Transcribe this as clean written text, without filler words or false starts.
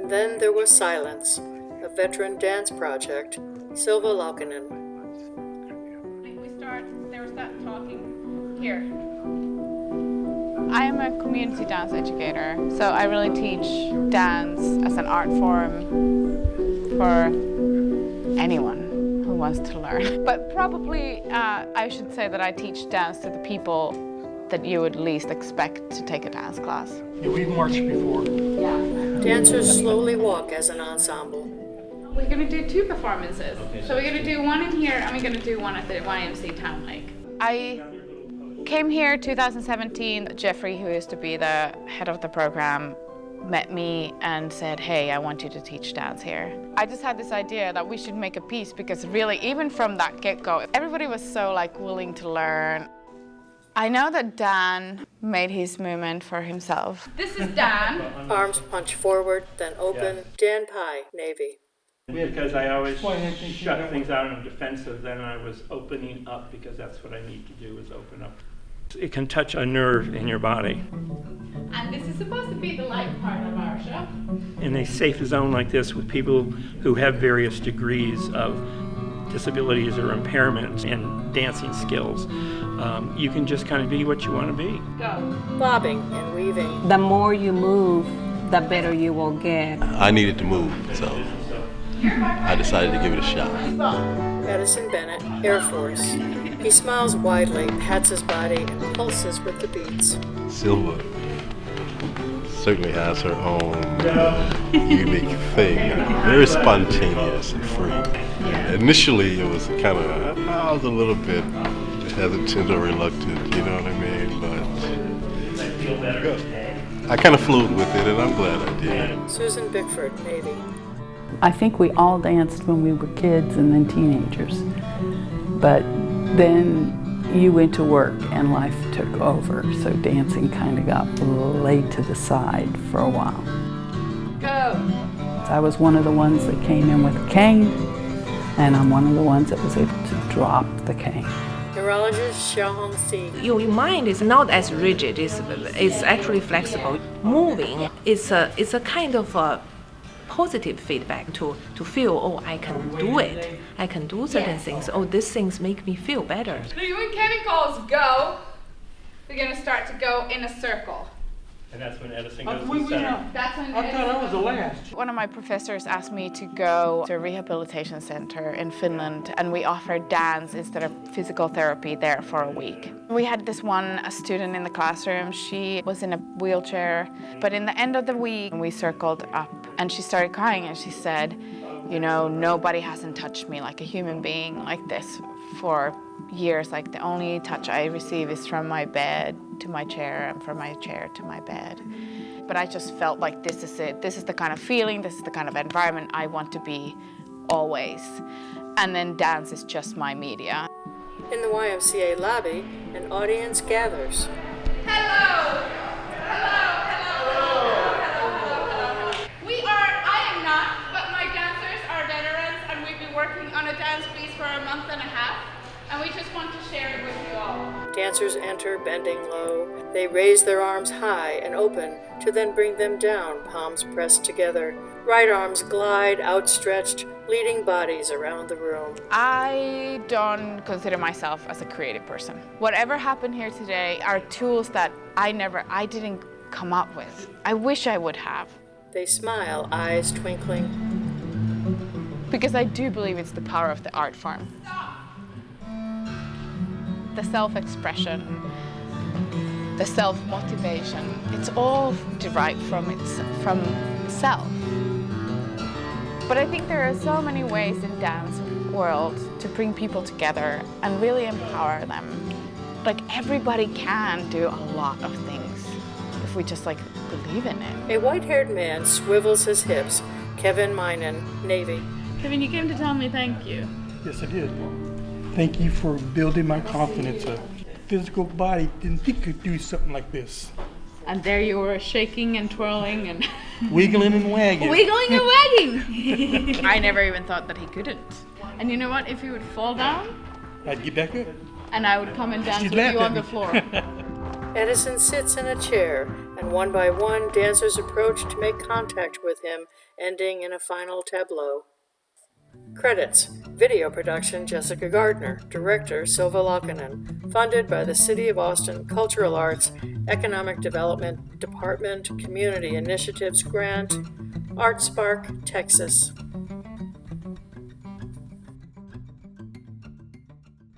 And then there was silence. A veteran dance project, Silva Laukkanen. They were start talking here. I am a community dance educator, so I really teach dance as an art form for anyone who wants to learn. But probably I should say that I teach dance to the people that you would least expect to take a dance class. Yeah, we've marched before. Yeah. Dancers slowly walk as an ensemble. We're going to do two performances. So we're going to do one in here and we're going to do one at the YMCA Town Lake. I came here 2017. Jeffrey, who used to be the head of the program, met me and said, hey, I want you to teach dance here. I just had this idea that we should make a piece because really, even from that get-go, everybody was so willing to learn. I know that Dan made his movement for himself. This is Dan. Arms punch forward, then open. Yeah. Dan Pye, Navy. Because I always shut things out in defensive, then I was opening up because that's what I need to do is open up. It can touch a nerve in your body. And this is supposed to be the light part of our show. In a safe zone like this with people who have various degrees of disabilities or impairments and dancing skills, you can just kind of be what you want to be. Go. Bobbing and weaving. The more you move, the better you will get. I needed to move, so I decided to give it a shot. Edison Bennett, Air Force. He smiles widely, pats his body, and pulses with the beats. Silva certainly has her own unique thing, very spontaneous and free. Initially, it was I was a little bit hesitant or reluctant, you know what I mean? But I kind of flowed with it, and I'm glad I did. Susan Bickford, Navy. I think we all danced when we were kids and then teenagers. But then you went to work and life took over, so dancing kind of got laid to the side for a while. Go! I was one of the ones that came in with a cane, and I'm one of the ones that was able to drop the cane. Neurologist Xiaohong Si. Your mind is not as rigid, it's actually flexible. Moving is a kind of a positive feedback to feel, oh, I can do it. I can do certain things. Oh, these things make me feel better. So when Kevin calls go, we're going to start to go in a circle. And that's when Edison goes to the center. That's when I thought I was the last. One of my professors asked me to go to a rehabilitation center in Finland, and we offered dance instead of physical therapy there for a week. We had this a student in the classroom. She was in a wheelchair, but in the end of the week, we circled up, and she started crying, and she said, you know, nobody hasn't touched me like a human being like this for years. Like, the only touch I receive is from my bed to my chair and from my chair to my bed. But I just felt like this is it. This is the kind of feeling, this is the kind of environment I want to be always. And then dance is just my media. In the YMCA lobby, an audience gathers. Hello! I am not, but my dancers are veterans, and we've been working on a dance piece for a month and a half. And we just want to share it with you all. Dancers enter, bending low. They raise their arms high and open to then bring them down, palms pressed together. Right arms glide, outstretched, leading bodies around the room. I don't consider myself as a creative person. Whatever happened here today are tools that I didn't come up with. I wish I would have. They smile, eyes twinkling. Because I do believe it's the power of the art form. The self-expression, the self-motivation, it's all derived from self. But I think there are so many ways in dance world to bring people together and really empower them. Like, everybody can do a lot of things if we just believe in it. A white-haired man swivels his hips. Kevin Minen, Navy. Kevin, you came to tell me thank you. Yes, I did. Thank you for building my confidence. A physical body didn't think it could do something like this. And there you were, shaking and twirling and wiggling and wagging. Wiggling and wagging. I never even thought that he couldn't. And you know what? If he would fall down, I'd get back up. And I would come and dance with you on the floor. Edison sits in a chair, and one by one, dancers approach to make contact with him, ending in a final tableau. Credits: Video production Jessica Gardner, Director Silva Laukkanen, funded by the City of Austin Cultural Arts, Economic Development Department Community Initiatives Grant, ArtSpark, Texas.